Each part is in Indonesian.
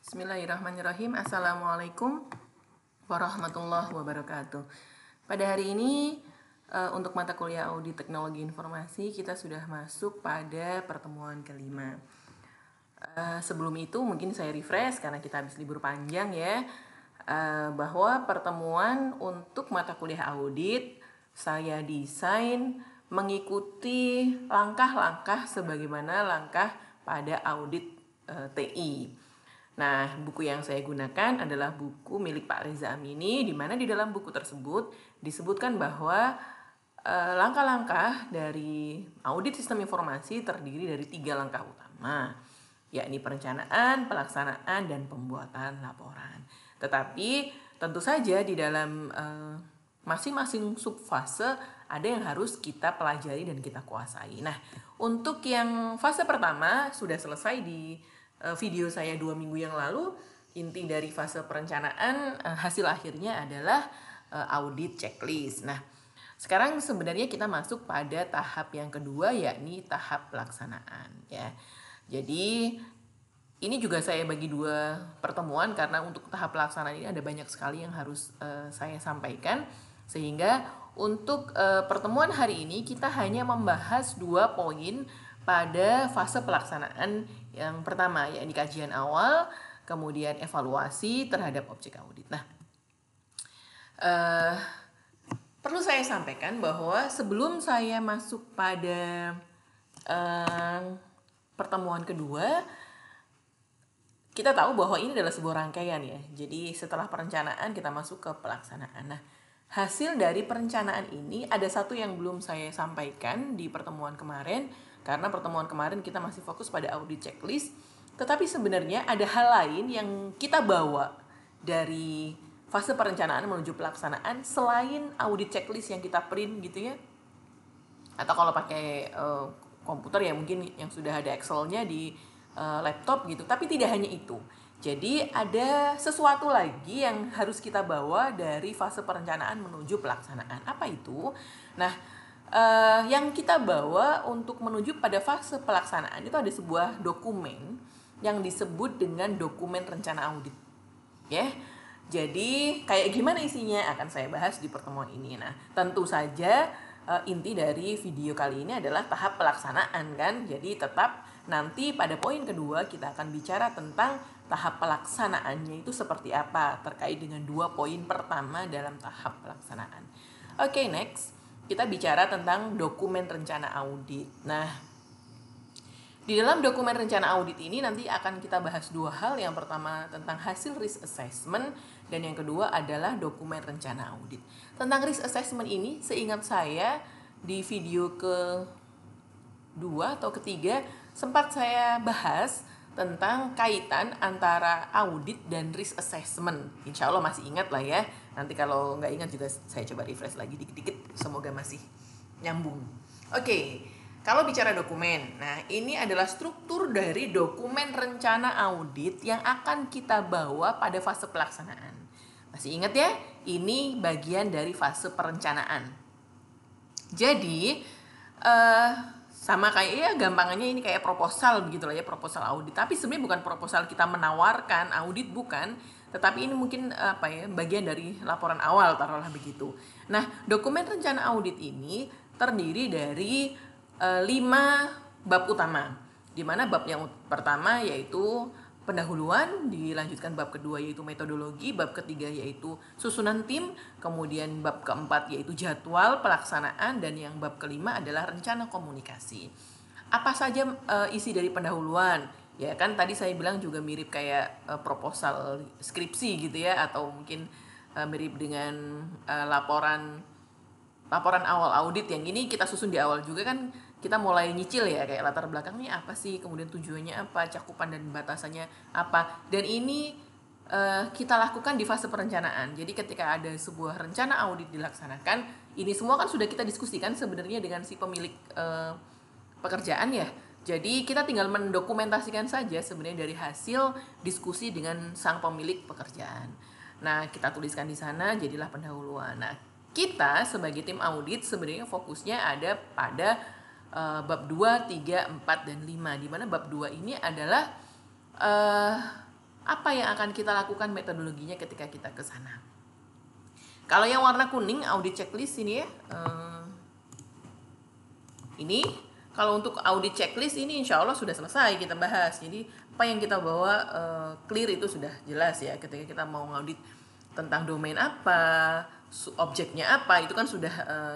Bismillahirrahmanirrahim. Assalamualaikum warahmatullahi wabarakatuh. Pada hari ini untuk mata kuliah Audit Teknologi Informasi kita sudah masuk pada pertemuan kelima. Sebelum itu mungkin saya refresh karena kita habis libur panjang ya, bahwa pertemuan untuk mata kuliah audit saya desain mengikuti langkah-langkah sebagaimana langkah pada audit TI. Nah, buku yang saya gunakan adalah buku milik Pak Reza Amini, di mana di dalam buku tersebut disebutkan bahwa langkah-langkah dari audit sistem informasi terdiri dari 3 langkah utama, yakni perencanaan, pelaksanaan, dan pembuatan laporan. Tetapi tentu saja di dalam masing-masing subfase ada yang harus kita pelajari dan kita kuasai. Nah, untuk yang fase pertama sudah selesai di video saya 2 minggu yang lalu. Inti dari fase perencanaan hasil akhirnya adalah audit checklist. Nah, sekarang sebenarnya kita masuk pada tahap yang kedua, yakni tahap pelaksanaan ya. Jadi ini juga saya bagi 2 pertemuan karena untuk tahap pelaksanaan ini ada banyak sekali yang harus saya sampaikan, sehingga untuk pertemuan hari ini kita hanya membahas 2 poin pada fase pelaksanaan yang pertama, yakni kajian awal, kemudian evaluasi terhadap objek audit. Nah, perlu saya sampaikan bahwa sebelum saya masuk pada pertemuan kedua, kita tahu bahwa ini adalah sebuah rangkaian ya. Jadi setelah perencanaan kita masuk ke pelaksanaan. Nah, hasil dari perencanaan ini ada satu yang belum saya sampaikan di pertemuan kemarin, karena pertemuan kemarin kita masih fokus pada audit checklist. Tetapi sebenarnya ada hal lain yang kita bawa dari fase perencanaan menuju pelaksanaan selain audit checklist yang kita print gitu ya. Atau kalau pakai komputer ya mungkin yang sudah ada Excel-nya di laptop gitu. Tapi tidak hanya itu. Jadi ada sesuatu lagi yang harus kita bawa dari fase perencanaan menuju pelaksanaan. Apa itu? Nah, yang kita bawa untuk menuju pada fase pelaksanaan itu ada sebuah dokumen yang disebut dengan dokumen rencana audit. Ya. Jadi kayak gimana isinya akan saya bahas di pertemuan ini. Nah, tentu saja inti dari video kali ini adalah tahap pelaksanaan kan. Jadi tetap nanti pada poin kedua kita akan bicara tentang tahap pelaksanaannya itu seperti apa terkait dengan 2 poin pertama dalam tahap pelaksanaan. Oke, next. Kita bicara tentang dokumen rencana audit. Nah, di dalam dokumen rencana audit ini nanti akan kita bahas 2 hal. Yang pertama tentang hasil risk assessment dan yang kedua adalah dokumen rencana audit. Tentang risk assessment ini seingat saya di video ke-2 atau ketiga sempat saya bahas tentang kaitan antara audit dan risk assessment. Insya Allah masih ingat lah ya. Nanti kalau nggak ingat juga saya coba refresh lagi dikit-dikit. Semoga masih nyambung. Oke, kalau bicara dokumen. Nah, ini adalah struktur dari dokumen rencana audit yang akan kita bawa pada fase pelaksanaan. Masih ingat ya? Ini bagian dari fase perencanaan. Jadi, sama kayak ya gampangannya ini kayak proposal begitu lah ya, proposal audit. Tapi sebenarnya bukan proposal kita menawarkan audit, bukan, tetapi ini mungkin bagian dari laporan awal, taruhlah begitu. Nah, dokumen rencana audit ini terdiri dari 5 bab utama, di mana bab yang pertama yaitu pendahuluan, dilanjutkan bab kedua yaitu metodologi, bab ketiga yaitu susunan tim, kemudian bab keempat yaitu jadwal pelaksanaan, dan yang bab kelima adalah rencana komunikasi. Apa saja isi dari pendahuluan? Ya kan tadi saya bilang juga mirip kayak proposal skripsi gitu ya, atau mungkin mirip dengan laporan awal audit. Yang ini kita susun di awal juga kan, kita mulai nyicil ya, kayak latar belakangnya apa sih, kemudian tujuannya apa, cakupan dan batasannya apa. Dan ini kita lakukan di fase perencanaan. Jadi ketika ada sebuah rencana audit dilaksanakan, ini semua kan sudah kita diskusikan sebenarnya dengan si pemilik pekerjaan ya. Jadi kita tinggal mendokumentasikan saja sebenarnya dari hasil diskusi dengan sang pemilik pekerjaan. Nah, kita tuliskan di sana, jadilah pendahuluan. Nah, kita sebagai tim audit sebenarnya fokusnya ada pada bab 2, 3, 4, dan 5, di mana bab 2 ini adalah apa yang akan kita lakukan metodologinya ketika kita ke sana. Kalau yang warna kuning audit checklist ini ya, ini kalau untuk audit checklist ini insya Allah sudah selesai kita bahas. Jadi apa yang kita bawa clear itu sudah jelas ya. Ketika kita mau ngaudit tentang domain apa, objeknya apa, itu kan sudah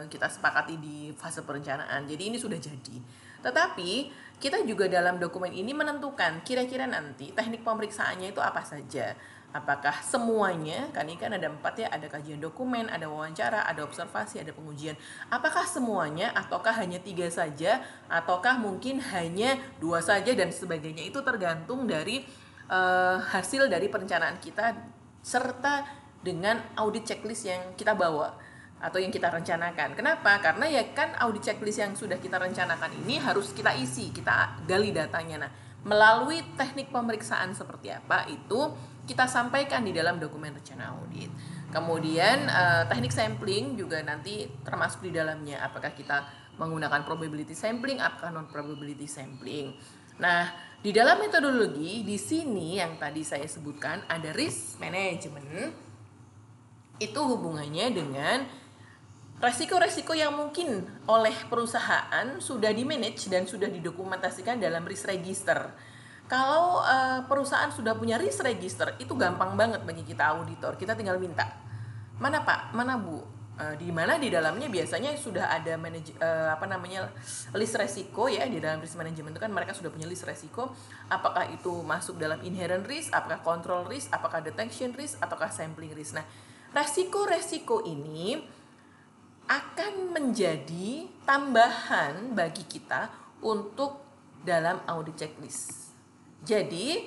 kita sepakati di fase perencanaan. Jadi ini sudah jadi. Tetapi kita juga dalam dokumen ini menentukan kira-kira nanti teknik pemeriksaannya itu apa saja. Apakah semuanya, kan ini kan ada 4 ya, ada kajian dokumen, ada wawancara, ada observasi, ada pengujian. Apakah semuanya ataukah hanya 3 saja, ataukah mungkin hanya 2 saja dan sebagainya. Itu tergantung dari hasil dari perencanaan kita serta dengan audit checklist yang kita bawa atau yang kita rencanakan. Kenapa? Karena ya kan audit checklist yang sudah kita rencanakan ini harus kita isi, kita gali datanya. Nah, melalui teknik pemeriksaan seperti apa itu kita sampaikan di dalam dokumen rencana audit. Kemudian teknik sampling juga nanti termasuk di dalamnya. Apakah kita menggunakan probability sampling, apakah non probability sampling. Nah, di dalam metodologi di sini yang tadi saya sebutkan ada risk management. Itu hubungannya dengan resiko-resiko yang mungkin oleh perusahaan sudah di-manage dan sudah didokumentasikan dalam risk register. Kalau perusahaan sudah punya risk register, itu gampang banget bagi kita auditor. Kita tinggal minta, mana Pak, mana Bu, di mana di dalamnya biasanya sudah ada list resiko ya. Di dalam risk management itu kan mereka sudah punya list resiko. Apakah itu masuk dalam inherent risk, apakah control risk, apakah detection risk, ataukah sampling risk. Nah, resiko-resiko ini akan menjadi tambahan bagi kita untuk dalam audit checklist. Jadi,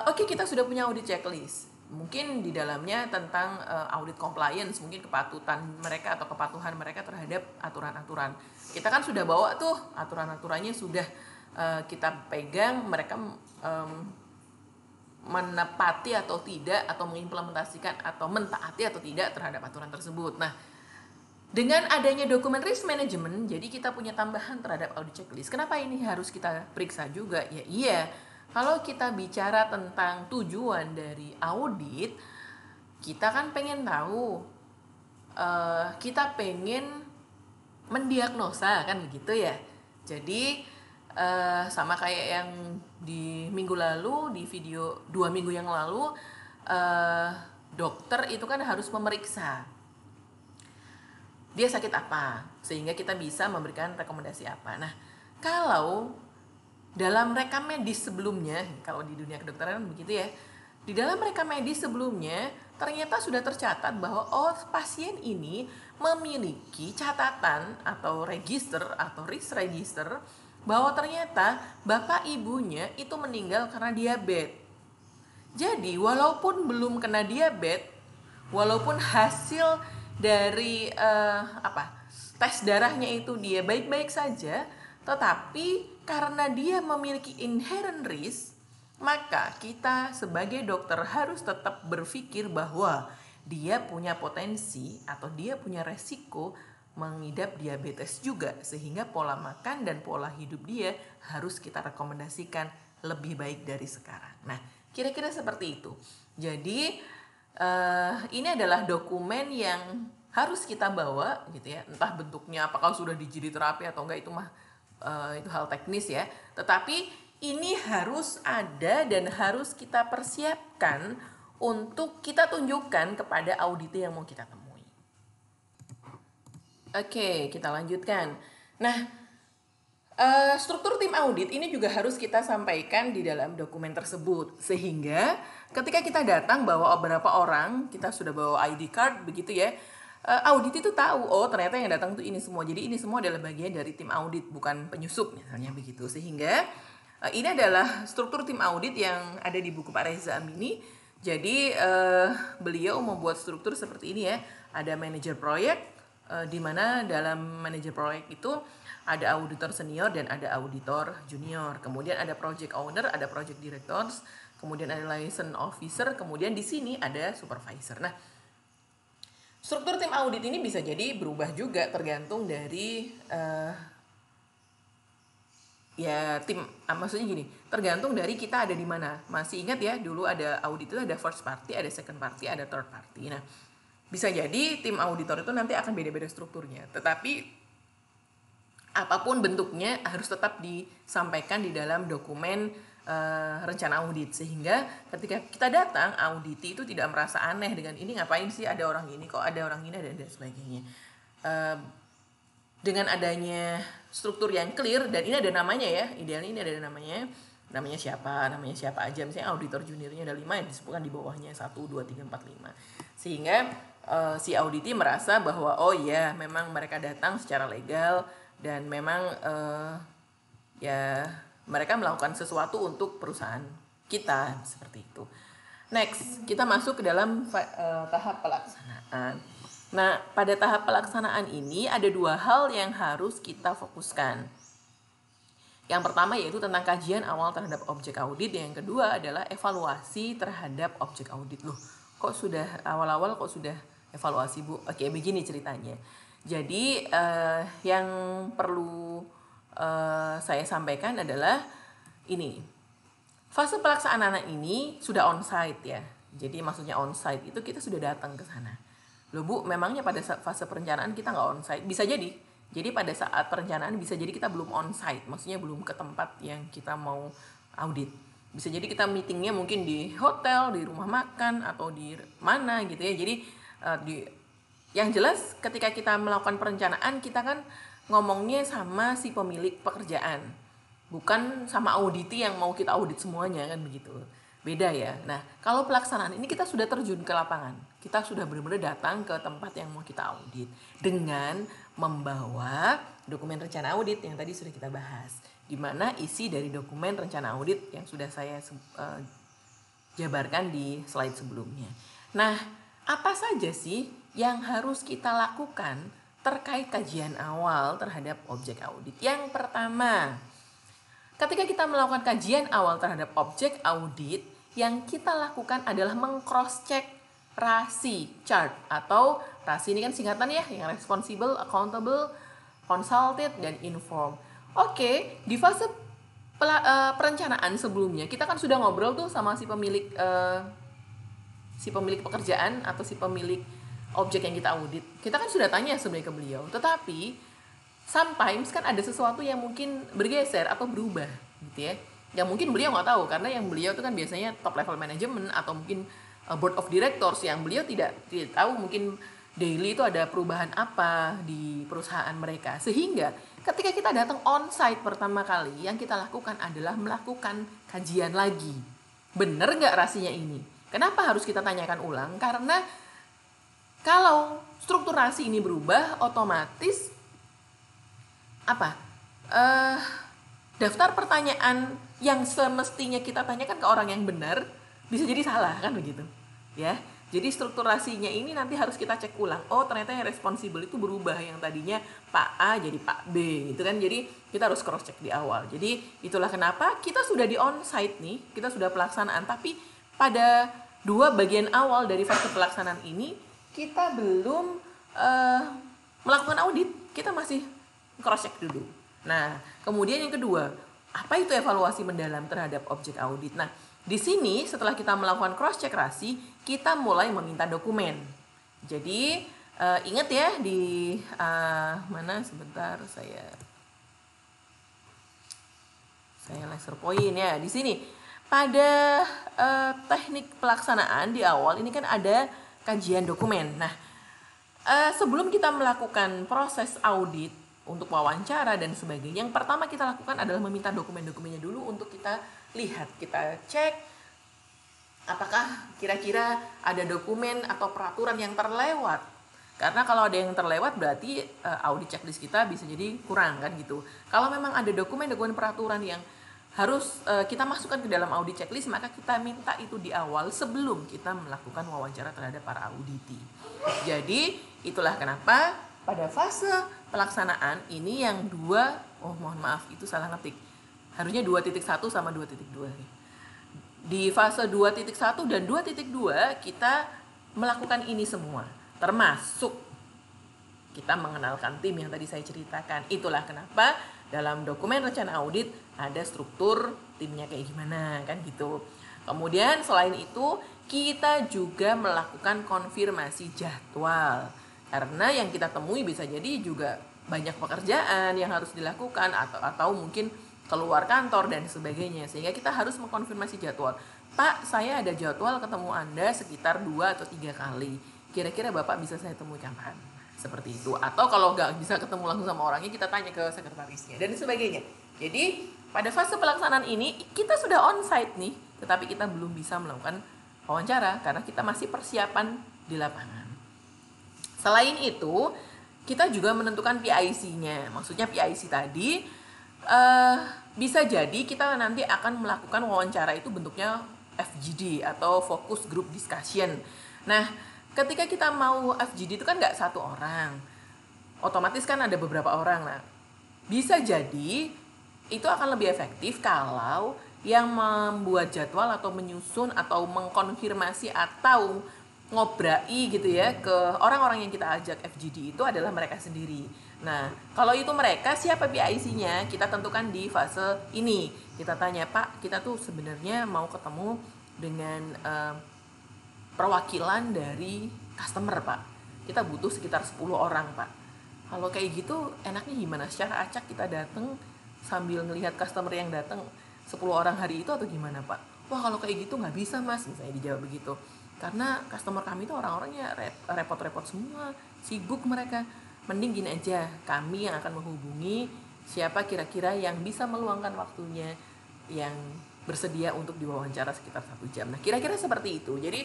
oke, kita sudah punya audit checklist. Mungkin di dalamnya tentang audit compliance, mungkin kepatuhan mereka atau kepatuhan mereka terhadap aturan-aturan. Kita kan sudah bawa tuh aturan-aturannya sudah kita pegang, mereka menepati atau tidak, atau mengimplementasikan atau mentaati atau tidak terhadap aturan tersebut. Nah, dengan adanya dokumen risk management, jadi kita punya tambahan terhadap audit checklist. Kenapa ini harus kita periksa juga? Ya iya, kalau kita bicara tentang tujuan dari audit, kita kan pengen tahu, kita pengen mendiagnosa kan begitu ya. Jadi sama kayak yang di minggu lalu, di video 2 minggu yang lalu, dokter itu kan harus memeriksa dia sakit apa, sehingga kita bisa memberikan rekomendasi apa. Nah, kalau dalam rekam medis sebelumnya, kalau di dunia kedokteran begitu ya, di dalam rekam medis sebelumnya ternyata sudah tercatat bahwa pasien ini memiliki catatan atau register atau risk register bahwa ternyata bapak ibunya itu meninggal karena diabetes. Jadi walaupun belum kena diabetes, walaupun hasil dari tes darahnya itu dia baik-baik saja, tetapi karena dia memiliki inherent risk, maka kita sebagai dokter harus tetap berpikir bahwa dia punya potensi atau dia punya resiko mengidap diabetes juga, sehingga pola makan dan pola hidup dia harus kita rekomendasikan lebih baik dari sekarang. Nah, kira-kira seperti itu. Jadi ini adalah dokumen yang harus kita bawa gitu ya, entah bentuknya apakah sudah digiri terapi atau enggak, itu mah itu hal teknis ya, tetapi ini harus ada dan harus kita persiapkan untuk kita tunjukkan kepada auditor yang mau kita temui. Oke, kita lanjutkan. Nah, struktur tim audit ini juga harus kita sampaikan di dalam dokumen tersebut, sehingga ketika kita datang bawa beberapa orang, kita sudah bawa ID card begitu ya, audit itu tahu, oh ternyata yang datang itu ini semua, jadi ini semua adalah bagian dari tim audit, bukan penyusup misalnya begitu. Sehingga ini adalah struktur tim audit yang ada di buku Pak Reza Amini. Jadi beliau membuat struktur seperti ini ya, ada manajer proyek, di mana dalam manajer proyek itu ada auditor senior dan ada auditor junior. Kemudian ada project owner, ada project directors, kemudian ada license officer, kemudian di sini ada supervisor. Nah, struktur tim audit ini bisa jadi berubah juga tergantung dari ya tim, maksudnya gini, tergantung dari kita ada di mana. Masih ingat ya, dulu ada audit itu ada first party, ada second party, ada third party. Nah, bisa jadi tim auditor itu nanti akan beda-beda strukturnya, tetapi apapun bentuknya harus tetap disampaikan di dalam dokumen rencana audit, sehingga ketika kita datang auditi itu tidak merasa aneh dengan ini, ngapain sih ada orang ini, kok ada orang ini, dan sebagainya. Dengan adanya struktur yang clear, dan ini ada namanya ya, idealnya ini ada namanya siapa aja, misalnya auditor juniornya ada 5 yang disebutkan di bawahnya 1, 2, 3, 4, 5, sehingga si auditi merasa bahwa oh iya memang mereka datang secara legal dan memang ya mereka melakukan sesuatu untuk perusahaan kita, seperti itu. Next, kita masuk ke dalam tahap pelaksanaan. Nah, pada tahap pelaksanaan ini ada 2 hal yang harus kita fokuskan. Yang pertama yaitu tentang kajian awal terhadap objek audit, yang kedua adalah evaluasi terhadap objek audit. Loh, kok sudah awal-awal kok sudah evaluasi, Bu? Oke, begini ceritanya. Jadi yang perlu saya sampaikan adalah ini. Fase pelaksanaan ini sudah on-site ya. Jadi maksudnya on-site itu kita sudah datang ke sana. Loh Bu, memangnya pada fase perencanaan kita nggak on-site? Bisa jadi. Jadi pada saat perencanaan bisa jadi kita belum on-site. Maksudnya belum ke tempat yang kita mau audit. Bisa jadi kita meetingnya mungkin di hotel, di rumah makan, atau di mana gitu ya. Jadi yang jelas ketika kita melakukan perencanaan, kita kan ngomongnya sama si pemilik pekerjaan, bukan sama auditi yang mau kita audit semuanya, kan begitu. Beda ya. Nah, kalau pelaksanaan ini kita sudah terjun ke lapangan. Kita sudah benar-benar datang ke tempat yang mau kita audit dengan membawa dokumen rencana audit yang tadi sudah kita bahas. Di mana isi dari dokumen rencana audit yang sudah saya jabarkan di slide sebelumnya. Nah, apa saja sih yang harus kita lakukan terkait kajian awal terhadap objek audit? Yang pertama, ketika kita melakukan kajian awal terhadap objek audit, yang kita lakukan adalah meng-cross-check RASI chart, atau RASI ini kan singkatan ya, yang responsible, accountable, consulted, dan informed. Oke, di fase perencanaan sebelumnya kita kan sudah ngobrol tuh sama si pemilik pekerjaan atau si pemilik objek yang kita audit. Kita kan sudah tanya sebenarnya ke beliau, tetapi sometimes kan ada sesuatu yang mungkin bergeser atau berubah gitu ya, yang mungkin beliau nggak tahu, karena yang beliau itu kan biasanya top level management atau mungkin board of directors, yang beliau tidak tahu mungkin daily itu ada perubahan apa di perusahaan mereka. Sehingga ketika kita datang on site pertama kali, yang kita lakukan adalah melakukan kajian lagi. Bener nggak rasinya ini? Kenapa harus kita tanyakan ulang? Karena kalau strukturasi ini berubah, otomatis daftar pertanyaan yang semestinya kita tanyakan ke orang yang benar bisa jadi salah, kan begitu ya. Jadi strukturasinya ini nanti harus kita cek ulang. Oh, ternyata yang responsible itu berubah, yang tadinya Pak A jadi Pak B gitu kan. Jadi kita harus cross check di awal. Jadi itulah kenapa kita sudah di on site nih, kita sudah pelaksanaan, tapi pada 2 bagian awal dari fase pelaksanaan ini kita belum melakukan audit, kita masih cross check dulu. Nah, kemudian yang kedua, apa itu evaluasi mendalam terhadap objek audit? Nah, di sini setelah kita melakukan cross check RASI, kita mulai meminta dokumen. Jadi ingat ya di mana, sebentar saya laser point ya di sini. Pada teknik pelaksanaan di awal ini kan ada kajian dokumen. Nah, sebelum kita melakukan proses audit untuk wawancara dan sebagainya, yang pertama kita lakukan adalah meminta dokumen-dokumennya dulu untuk kita lihat, kita cek apakah kira-kira ada dokumen atau peraturan yang terlewat. Karena kalau ada yang terlewat berarti audit checklist kita bisa jadi kurang, kan gitu. Kalau memang ada dokumen-dokumen peraturan yang harus kita masukkan ke dalam audit checklist, maka kita minta itu di awal sebelum kita melakukan wawancara terhadap para auditi. Jadi itulah kenapa pada fase pelaksanaan ini yang 2, mohon maaf itu salah ngetik, harusnya 2.1 sama 2.2. Di fase 2.1 dan 2.2 kita melakukan ini semua, termasuk kita mengenalkan tim yang tadi saya ceritakan. Itulah kenapa dalam dokumen rencana audit ada struktur timnya kayak gimana kan gitu. Kemudian selain itu kita juga melakukan konfirmasi jadwal. Karena yang kita temui bisa jadi juga banyak pekerjaan yang harus dilakukan atau mungkin keluar kantor dan sebagainya, sehingga kita harus mengkonfirmasi jadwal. Pak, saya ada jadwal ketemu Anda sekitar 2 atau 3 kali. Kira-kira Bapak bisa saya temui kapan? Seperti itu. Atau kalau nggak bisa ketemu langsung sama orangnya, kita tanya ke sekretarisnya dan sebagainya. Jadi pada fase pelaksanaan ini kita sudah onsite nih, tetapi kita belum bisa melakukan wawancara karena kita masih persiapan di lapangan. Selain itu, kita juga menentukan PIC-nya. Maksudnya PIC tadi bisa jadi kita nanti akan melakukan wawancara itu bentuknya FGD atau Focus Group Discussion. Nah, ketika kita mau FGD itu kan nggak satu orang, otomatis kan ada beberapa orang. Nah, bisa jadi itu akan lebih efektif kalau yang membuat jadwal atau menyusun atau mengkonfirmasi atau ngobrai gitu ya ke orang-orang yang kita ajak FGD itu adalah mereka sendiri. Nah, kalau itu mereka, siapa PIC-nya? Kita tentukan di fase ini. Kita tanya, Pak, kita tuh sebenarnya mau ketemu dengan perwakilan dari customer, Pak. Kita butuh sekitar 10 orang, Pak. Kalau kayak gitu, enaknya gimana? Secara acak kita datang sambil ngelihat customer yang datang 10 orang hari itu atau gimana, Pak? Wah, kalau kayak gitu nggak bisa, Mas. Misalnya dijawab begitu. Karena customer kami itu orang-orangnya repot-repot semua, sibuk mereka. Mending gini aja, kami yang akan menghubungi siapa kira-kira yang bisa meluangkan waktunya, yang bersedia untuk diwawancara sekitar 1 jam. Nah, kira-kira seperti itu. Jadi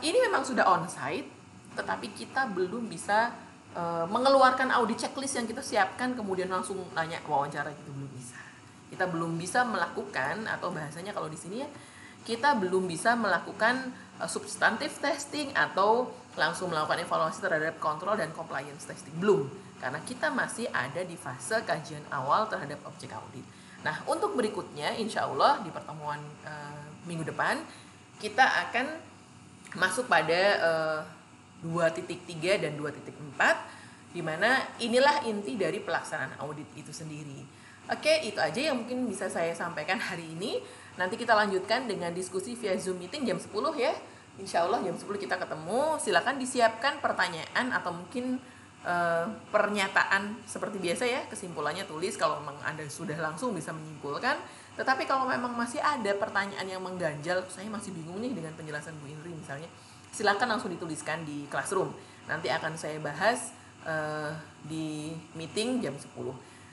ini memang sudah onsite, tetapi kita belum bisa mengeluarkan audit checklist yang kita siapkan kemudian langsung nanya wawancara, gitu belum bisa. Kita belum bisa melakukan, atau bahasanya kalau di sini ya, kita belum bisa melakukan substantive testing atau langsung melakukan evaluasi terhadap kontrol dan compliance testing. Belum, karena kita masih ada di fase kajian awal terhadap objek audit. Nah, untuk berikutnya insya Allah di pertemuan minggu depan kita akan masuk pada 2.3 dan 2.4, di mana inilah inti dari pelaksanaan audit itu sendiri. Oke, itu aja yang mungkin bisa saya sampaikan hari ini. Nanti kita lanjutkan dengan diskusi via Zoom meeting jam 10 ya. Insya Allah jam 10 kita ketemu. Silakan disiapkan pertanyaan atau mungkin pernyataan seperti biasa ya. Kesimpulannya tulis kalau memang Anda sudah langsung bisa menyimpulkan. Tetapi kalau memang masih ada pertanyaan yang mengganjal, saya masih bingung nih dengan penjelasan Bu Indri misalnya, silakan langsung dituliskan di Classroom. Nanti akan saya bahas di meeting jam 10.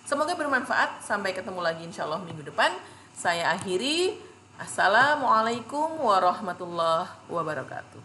Semoga bermanfaat. Sampai ketemu lagi insya Allah minggu depan. Saya akhiri. Assalamualaikum warahmatullahi wabarakatuh.